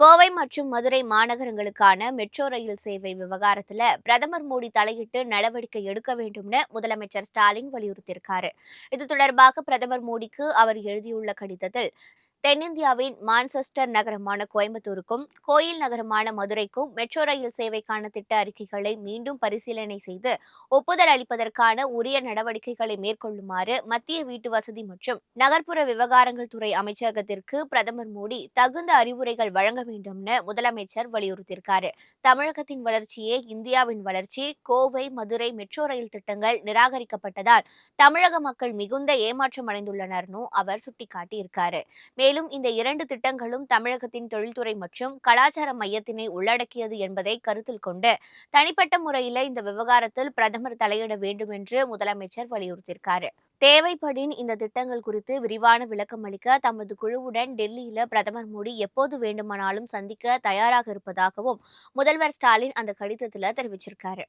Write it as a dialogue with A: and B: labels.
A: கோவை மற்றும் Madurai மாநகரங்களுக்கான metro rail சேவை விவகாரத்துல பிரதமர் மோடி தலையிட்டு நடவடிக்கை எடுக்க வேண்டும்னு முதலமைச்சர் ஸ்டாலின் வலியுறுத்தியிருக்காரு. இது தொடர்பாக பிரதமர் மோடிக்கு அவர் எழுதியுள்ள கடிதத்தில், தென்னிந்தியாவின் மான்செஸ்டர் நகரமான கோயம்புத்தூருக்கும் கோயில் நகரமான மதுரைக்கும் மெட்ரோ ரயில் சேவைக்கான திட்ட அறிக்கைகளை மீண்டும் பரிசீலனை செய்து ஒப்புதல் அளிப்பதற்கான உரிய நடவடிக்கைகளை மேற்கொள்ளுமாறு மத்திய வீட்டு வசதி மற்றும் நகர்ப்புற விவகாரங்கள் துறை அமைச்சகத்திற்கு பிரதமர் மோடி தகுந்த அறிவுரைகள் வழங்க வேண்டும்னு முதலமைச்சர் வலியுறுத்தியிருக்காரு. தமிழகத்தின் வளர்ச்சியே இந்தியாவின் வளர்ச்சி. கோவை மதுரை மெட்ரோ ரயில் திட்டங்கள் நிராகரிக்கப்பட்டதால் தமிழக மக்கள் மிகுந்த ஏமாற்றம் அடைந்துள்ளனர்னு அவர் சுட்டிக்காட்டியிருக்காரு. மேலும் இந்த இரண்டு திட்டங்களும் தமிழகத்தின் தொழில்துறை மற்றும் கலாச்சார மையத்தினை உள்ளடக்கியது என்பதை கருத்தில் கொண்டு தனிப்பட்ட முறையில் இந்த விவகாரத்தில் பிரதமர் தலையிட வேண்டும் என்று முதலமைச்சர் வலியுறுத்தியிருக்காரு. தேவைப்படின் இந்த திட்டங்கள் குறித்து விரிவான விளக்கம் அளிக்க தமது குழுவுடன் டெல்லியில பிரதமர் மோடி எப்போது வேண்டுமானாலும் சந்திக்க தயாராக இருப்பதாகவும் முதல்வர் ஸ்டாலின் அந்த கடிதத்தில் தெரிவிச்சிருக்காரு.